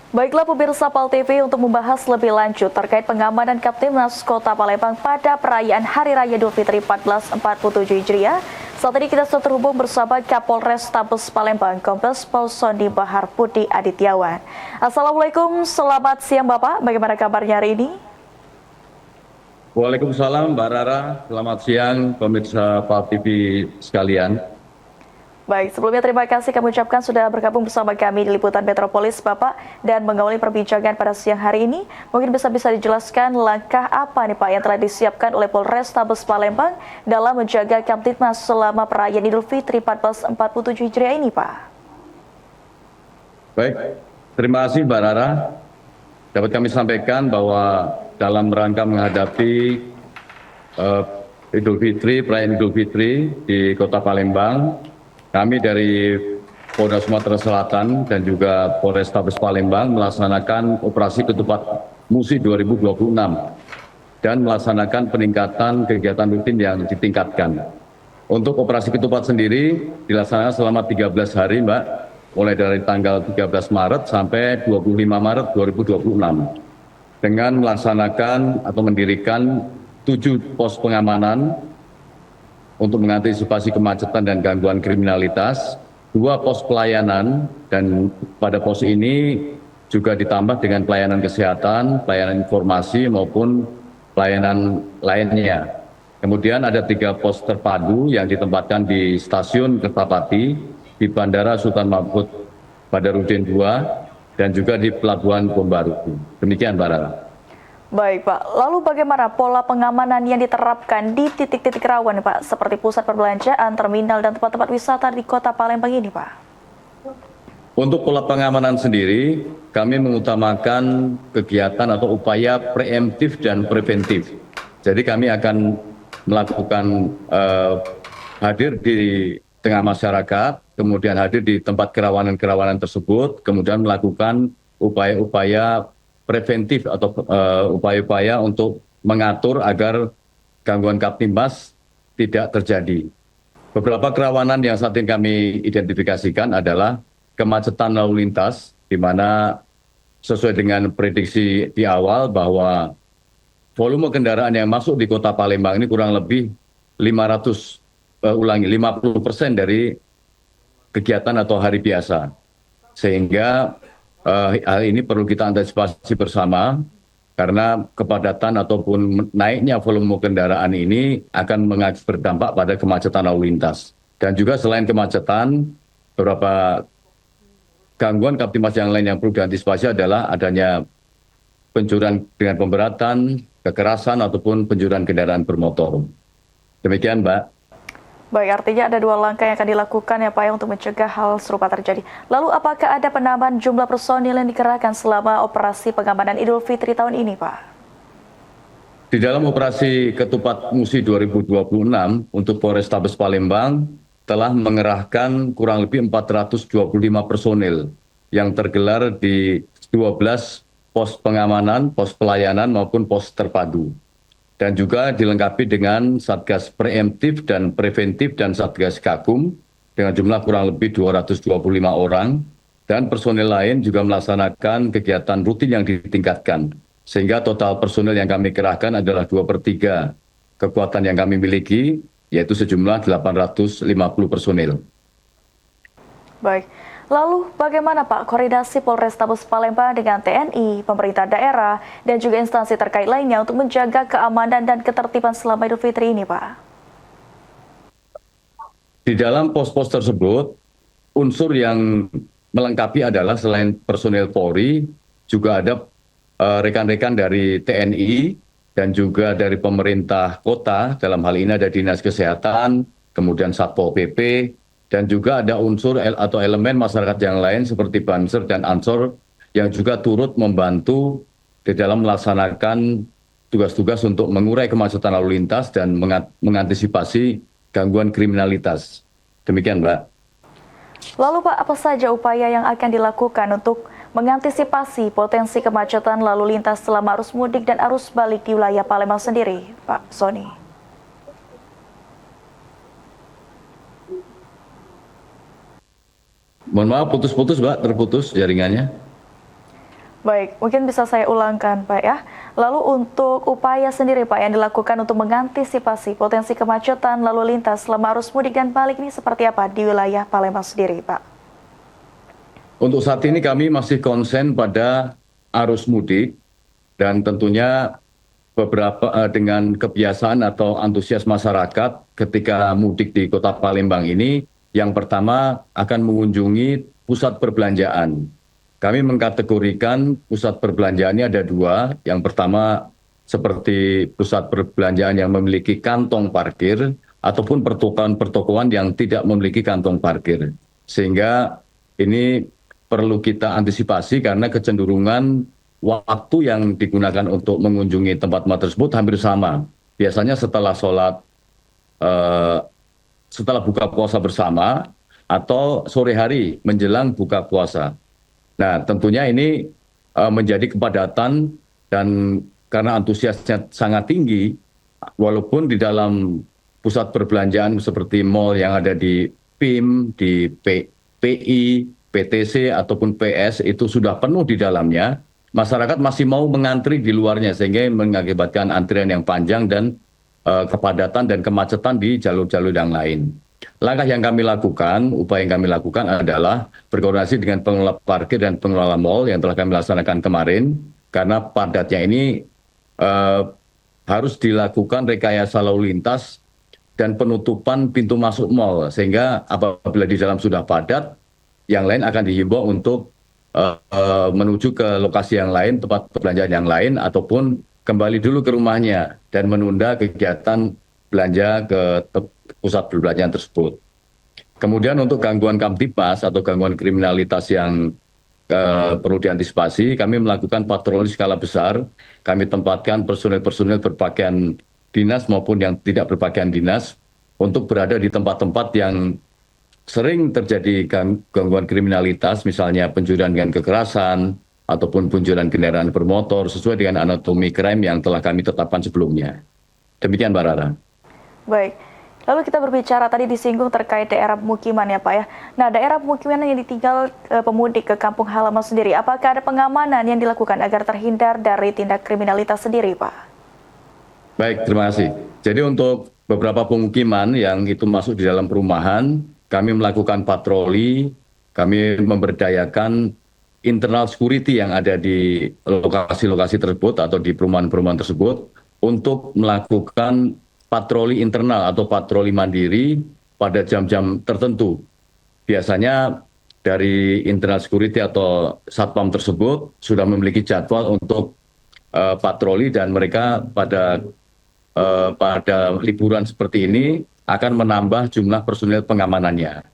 Baiklah pemirsa PAL TV untuk membahas lebih lanjut terkait pengamanan Kaptimnas Kota Palembang pada perayaan Hari Raya Idul Fitri 1447 Hijriah. Saat ini kita sudah terhubung bersama Kapolres Tabes Palembang, Kombes Pol Sony Bahar Budi Adityawan. Assalamualaikum, selamat siang Bapak, bagaimana kabarnya hari ini? Waalaikumsalam Mbak Rara, selamat siang pemirsa PAL TV sekalian. Baik, sebelumnya terima kasih kami ucapkan sudah bergabung bersama kami di Liputan Metropolis, Bapak, dan mengawali perbincangan pada siang hari ini. Mungkin bisa dijelaskan langkah apa nih Pak yang telah disiapkan oleh Polres Tabes Palembang dalam menjaga Kamtibmas selama perayaan Idul Fitri 1447 Hijriah ini, Pak? Baik, terima kasih Mbak Rara. Dapat kami sampaikan bahwa dalam rangka menghadapi Idul Fitri, perayaan Idul Fitri di Kota Palembang, kami dari Polda Sumatera Selatan dan juga Polres Tabes Palembang melaksanakan operasi ketupat musi 2026 dan melaksanakan peningkatan kegiatan rutin yang ditingkatkan. Untuk operasi ketupat sendiri dilaksanakan selama 13 hari Mbak, mulai dari tanggal 13 Maret sampai 25 Maret 2026 dengan melaksanakan atau mendirikan 7 pos pengamanan untuk mengantisipasi kemacetan dan gangguan kriminalitas, 2 pos pelayanan, dan pada pos ini juga ditambah dengan pelayanan kesehatan, pelayanan informasi maupun pelayanan lainnya. Kemudian ada 3 pos terpadu yang ditempatkan di Stasiun Kertapati, di Bandara Sultan Mahmud Badarudin II, dan juga di Pelabuhan Bom Baru. Demikian Mbak Rara. Baik Pak, lalu bagaimana pola pengamanan yang diterapkan di titik-titik rawan Pak, seperti pusat perbelanjaan, terminal, dan tempat-tempat wisata di Kota Palembang ini Pak? Untuk pola pengamanan sendiri, kami mengutamakan kegiatan atau upaya preemptif dan preventif. Jadi kami akan melakukan hadir di tengah masyarakat, kemudian hadir di tempat kerawanan-kerawanan tersebut, kemudian melakukan upaya-upaya preventif atau upaya-upaya untuk mengatur agar gangguan Kaptimmas tidak terjadi. Beberapa kerawanan yang saat ini kami identifikasikan adalah kemacetan lalu lintas, di mana sesuai dengan prediksi di awal bahwa volume kendaraan yang masuk di Kota Palembang ini kurang lebih 50% dari kegiatan atau hari biasa. Sehingga hal ini perlu kita antisipasi bersama karena kepadatan ataupun naiknya volume kendaraan ini akan berdampak pada kemacetan lalu lintas. Dan juga selain kemacetan, beberapa gangguan Kaptimmas yang lain yang perlu diantisipasi adalah adanya pencurian dengan pemberatan, kekerasan ataupun pencurian kendaraan bermotor. Demikian Mbak. Baik, artinya ada 2 langkah yang akan dilakukan ya Pak ya untuk mencegah hal serupa terjadi. Lalu apakah ada penambahan jumlah personil yang dikerahkan selama operasi pengamanan Idul Fitri tahun ini Pak? Di dalam operasi Ketupat Musi 2026 untuk Polres Tabes Palembang telah mengerahkan kurang lebih 425 personil yang tergelar di 12 pos pengamanan, pos pelayanan maupun pos terpadu. Dan juga dilengkapi dengan Satgas Preemptif dan Preventif dan Satgas Gakum dengan jumlah kurang lebih 225 orang, dan personil lain juga melaksanakan kegiatan rutin yang ditingkatkan. Sehingga total personil yang kami kerahkan adalah 2/3 kekuatan yang kami miliki, yaitu sejumlah 850 personil. Baik. Lalu bagaimana Pak koordinasi Polres Tabes Palembang dengan TNI, pemerintah daerah, dan juga instansi terkait lainnya untuk menjaga keamanan dan ketertiban selama Idul Fitri ini Pak? Di dalam pos-pos tersebut, unsur yang melengkapi adalah selain personil Polri, juga ada rekan-rekan dari TNI dan juga dari pemerintah kota, dalam hal ini ada Dinas Kesehatan, kemudian Satpol PP, dan juga ada unsur atau elemen masyarakat yang lain seperti Banser dan Ansor yang juga turut membantu di dalam melaksanakan tugas-tugas untuk mengurai kemacetan lalu lintas dan mengantisipasi gangguan kriminalitas. Demikian Mbak. Lalu Pak, apa saja upaya yang akan dilakukan untuk mengantisipasi potensi kemacetan lalu lintas selama arus mudik dan arus balik di wilayah Palembang sendiri, Pak Sony? Mohon maaf putus-putus Mbak, terputus jaringannya. Baik, mungkin bisa saya ulangkan Pak ya. Lalu untuk upaya sendiri Pak yang dilakukan untuk mengantisipasi potensi kemacetan lalu lintas selama arus mudik dan balik ini seperti apa di wilayah Palembang sendiri Pak? Untuk saat ini kami masih konsen pada arus mudik dan tentunya dengan kebiasaan atau antusias masyarakat ketika mudik di Kota Palembang ini, yang pertama akan mengunjungi pusat perbelanjaan. Kami mengkategorikan pusat perbelanjaan ini ada dua. Yang pertama seperti pusat perbelanjaan yang memiliki kantong parkir ataupun pertokoan-pertokoan yang tidak memiliki kantong parkir. Sehingga ini perlu kita antisipasi karena kecenderungan waktu yang digunakan untuk mengunjungi tempat-tempat tersebut hampir sama. Biasanya setelah buka puasa bersama atau sore hari menjelang buka puasa. Nah, tentunya ini menjadi kepadatan dan karena antusiasnya sangat tinggi, walaupun di dalam pusat perbelanjaan seperti mal yang ada di PIM, di PI, PTC ataupun PS itu sudah penuh di dalamnya, masyarakat masih mau mengantri di luarnya sehingga mengakibatkan antrian yang panjang dan kepadatan dan kemacetan di jalur-jalur yang lain. Langkah yang kami lakukan, upaya yang kami lakukan adalah berkoordinasi dengan pengelola parkir dan pengelola mal yang telah kami laksanakan kemarin, karena padatnya ini harus dilakukan rekayasa lalu lintas dan penutupan pintu masuk mal, sehingga apabila di dalam sudah padat, yang lain akan dihimbau untuk menuju ke lokasi yang lain, tempat perbelanjaan yang lain, ataupun kembali dulu ke rumahnya dan menunda kegiatan belanja ke pusat perbelanjaan tersebut. Kemudian untuk gangguan Kamtibmas atau gangguan kriminalitas yang perlu diantisipasi, kami melakukan patroli skala besar. Kami tempatkan personil-personil berpakaian dinas maupun yang tidak berpakaian dinas untuk berada di tempat-tempat yang sering terjadi gangguan kriminalitas, misalnya pencurian dengan kekerasan, ataupun pencurian kendaraan bermotor, sesuai dengan anatomi crime yang telah kami tetapkan sebelumnya. Demikian, Mbak Rara. Baik, lalu kita berbicara tadi disinggung terkait daerah pemukiman ya Pak ya. Nah, daerah pemukiman yang ditinggal pemudik ke kampung halaman sendiri, apakah ada pengamanan yang dilakukan agar terhindar dari tindak kriminalitas sendiri Pak? Baik, terima kasih. Jadi untuk beberapa pemukiman yang itu masuk di dalam perumahan, kami melakukan patroli, kami memberdayakan internal security yang ada di lokasi-lokasi tersebut atau di perumahan-perumahan tersebut untuk melakukan patroli internal atau patroli mandiri pada jam-jam tertentu. Biasanya dari internal security atau satpam tersebut sudah memiliki jadwal untuk patroli dan mereka pada liburan seperti ini akan menambah jumlah personil pengamanannya.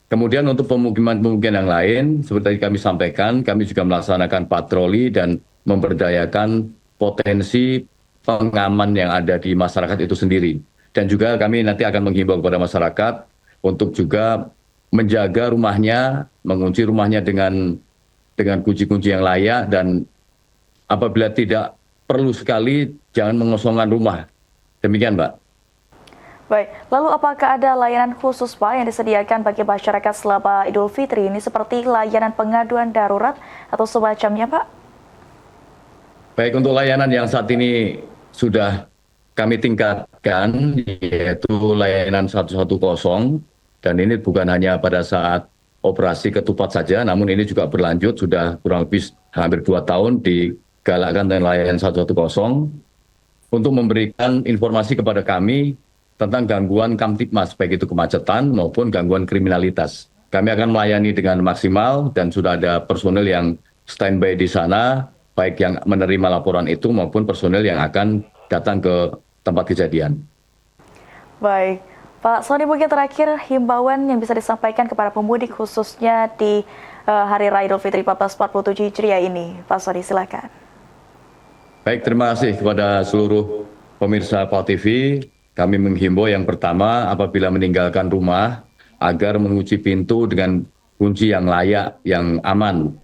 Kemudian untuk pemukiman-pemukiman yang lain, seperti kami sampaikan, kami juga melaksanakan patroli dan memberdayakan potensi pengaman yang ada di masyarakat itu sendiri. Dan juga kami nanti akan menghimbau kepada masyarakat untuk juga menjaga rumahnya, mengunci rumahnya dengan kunci-kunci yang layak, dan apabila tidak perlu sekali, jangan mengosongkan rumah. Demikian, Mbak. Baik, lalu apakah ada layanan khusus Pak yang disediakan bagi masyarakat selama Idul Fitri ini seperti layanan pengaduan darurat atau semacamnya Pak? Baik, untuk layanan yang saat ini sudah kami tingkatkan, yaitu layanan 110, dan ini bukan hanya pada saat operasi ketupat saja, namun ini juga berlanjut, sudah kurang lebih hampir 2 tahun digalakkan dengan layanan 110, untuk memberikan informasi kepada kami tentang gangguan Kamtibmas, baik itu kemacetan maupun gangguan kriminalitas. Kami akan melayani dengan maksimal dan sudah ada personel yang standby di sana, baik yang menerima laporan itu maupun personel yang akan datang ke tempat kejadian. Baik, Pak Sony, mungkin terakhir himbauan yang bisa disampaikan kepada pemudik khususnya di Hari Raya Idul Fitri 1447 Hijriah ini. Pak Sony, silakan. Baik, terima kasih kepada seluruh pemirsa PAL TV. Kami menghimbau yang pertama, apabila meninggalkan rumah, agar mengunci pintu dengan kunci yang layak, yang aman.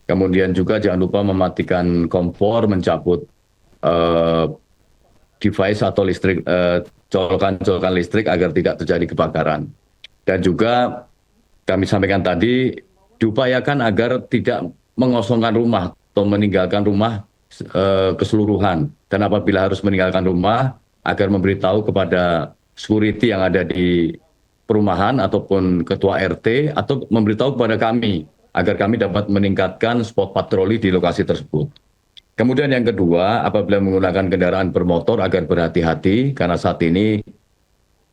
Kemudian juga jangan lupa mematikan kompor, mencabut device atau listrik, colokan listrik agar tidak terjadi kebakaran. Dan juga kami sampaikan tadi, diupayakan agar tidak mengosongkan rumah. atau meninggalkan rumah keseluruhan. Dan apabila harus meninggalkan rumah, agar memberitahu kepada security yang ada di perumahan ataupun ketua RT, atau memberitahu kepada kami, agar kami dapat meningkatkan spot patroli di lokasi tersebut. Kemudian yang kedua, apabila menggunakan kendaraan bermotor agar berhati-hati, karena saat ini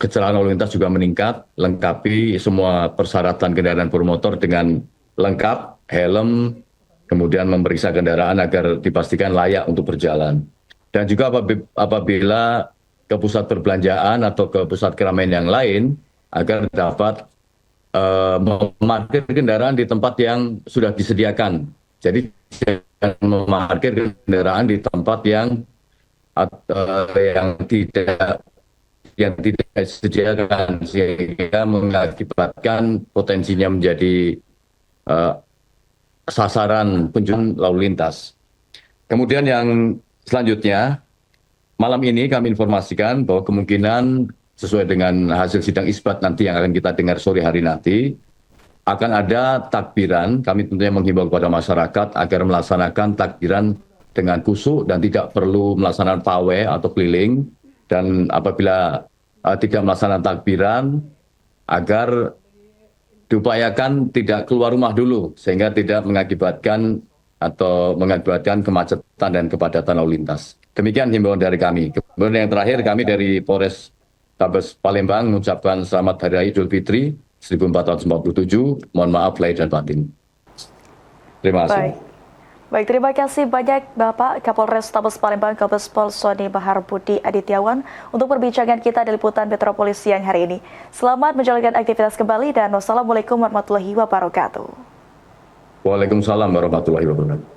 kecelakaan lalu lintas juga meningkat, lengkapi semua persyaratan kendaraan bermotor dengan lengkap, helm, kemudian memeriksa kendaraan agar dipastikan layak untuk berjalan. Dan juga apabila ke pusat perbelanjaan atau ke pusat keramaian yang lain, agar dapat memarkir kendaraan di tempat yang sudah disediakan. Jadi jangan memarkir kendaraan di tempat yang tidak disediakan, sehingga mengakibatkan potensinya menjadi sasaran pencurian lalu lintas. Kemudian yang selanjutnya, malam ini kami informasikan bahwa kemungkinan sesuai dengan hasil sidang isbat nanti yang akan kita dengar sore hari nanti, akan ada takbiran. Kami tentunya menghimbau kepada masyarakat agar melaksanakan takbiran dengan khusyuk dan tidak perlu melaksanakan pawai atau keliling. Dan apabila tidak melaksanakan takbiran, agar diupayakan tidak keluar rumah dulu, sehingga tidak mengakibatkan kemacetan dan kepadatan lalu lintas. Demikian himbauan dari kami. Kemudian yang terakhir, kami dari Polres Tabes Palembang mengucapkan selamat Hari Raya Idul Fitri 1447. Mohon maaf lahir dan batin. Terima kasih. Baik, terima kasih banyak Bapak Kapolres Tabes Palembang Kombes Pol Sony Bahar Budi Adityawan untuk perbincangan kita di Liputan Metropolis siang hari ini. Selamat menjalankan aktivitas kembali dan wassalamualaikum warahmatullahi wabarakatuh. Waalaikumsalam warahmatullahi wabarakatuh.